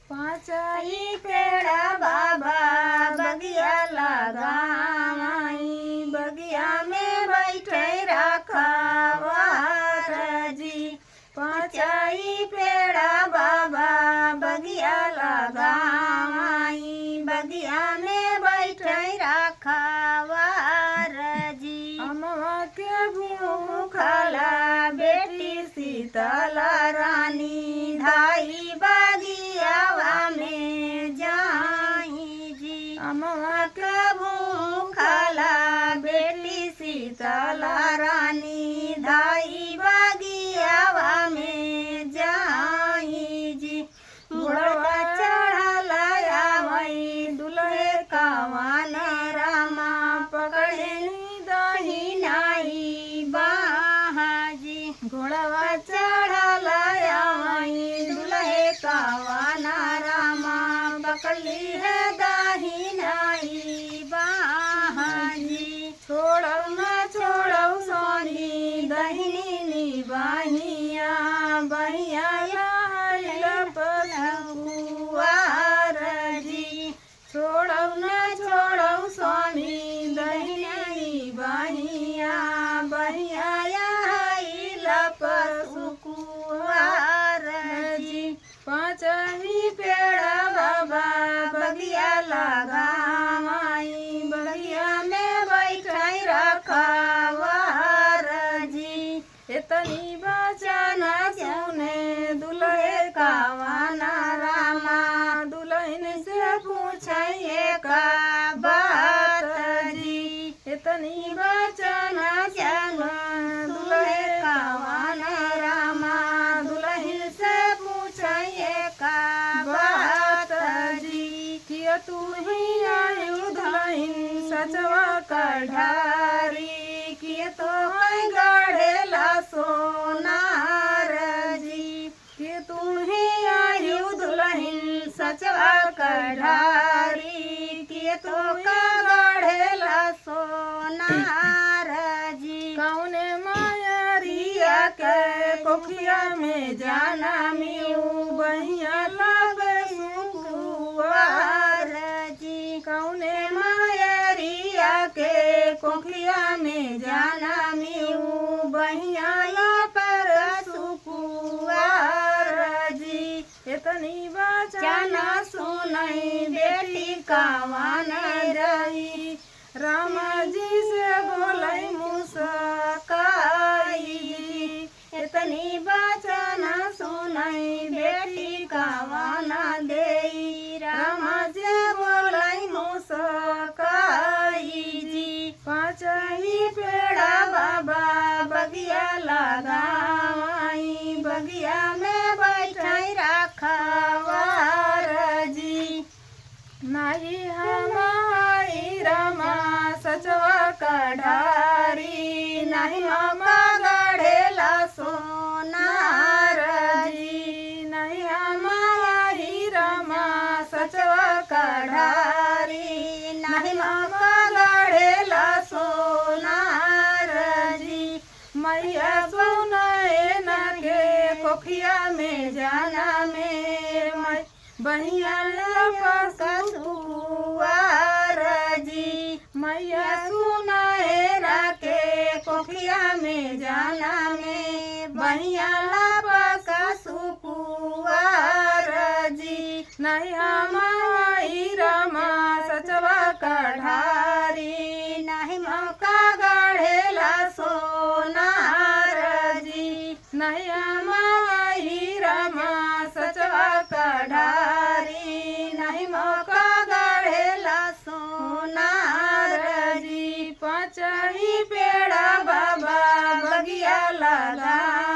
पाँचही पेड़ा बाबा बगिया लगाई, बगिया में बैठे रखवार जी। पाँचही पेड़ा बाबा बगिया लगाई, बगिया में बैठे रखवार जी। अमवा के भूखला बेटी शीतला रानी, धाई बगियावा में जाई जी। अमवा के भूखला बेटी शीतला रानी, धाई बगियावा में जाई जी। बुढ़वा चढ़ला आवई दुल्हे कवन रामा, पकड़नी दहिनाई बाहा जी। घोड़वा चढ़ला आवई दुल्हे कवन रामा, पकड़ली है दहिनाई बाहा जी। छोड़ौ न छोड़ौ सोनी दहिनी बहिया, बहिया पसुआर जी। छोड़ौ न छोड़ौ स्वामी दहिनी बहिया, बहिया पसुआर जी। पाँचही पेड़ा बाबा बगिया लगाई, बगिया में बैठे रखवार जी। इतनी बचन सुने दुल्हे कवन रामा, दुल्हन से पूछे का बात जी। इतनी बचन सुन दुल्हे कवन रामा, दुल्हन से पूछे का बात जी। किया तू ही आयु दुल्हन सचवा कढ़ारी, किया तो है गढ़ेला सोनार जी। कि तू ही आयु दुल्हन सचवा कढ़ारी, कि तो का गढ़ेला सोनार जी। कौने मायरिया के कोखिया में जाना मिऊ, बहिया लगे सुकुआर जी। कौने मायरिया के कोखिया में जाना मिऊ, बहिया लगे सुकुआर जी। इतनी बचन सुनई बेटी कवन रही, राम जी से बोलई मुस्काई। इतनी बचन सुनई बेटी कवन देई, राम जी बोलई मुस्काई जी। पाँचही पेड़ा बाबा बगिया लगाई, बगिया में बैठे रखवार जी। नाही हमारी रमा सचवा कढ़ारी, नहीं मामा गढ़ेला सोनार जी। नहीं हमारी रमा सचवा कढ़ारी, नहीं मामा गढ़ेला सोनार जी। मैया सुनाए न के कोखिया में जाना में, बहिया पसुआर जी। मैया सुनाए राके कोखिया में जाना में, बहिया पसुआर जी। नहीं हमारी रमा सचवा कढ़ारी, नहीं मौका गढ़ेला सोनार जी। नहीं हमारी रमा सचवा कढ़ारी, नहीं मौका गढ़ेला सोनार जी। पाँचही पेड़ा बाबा बगिया लगा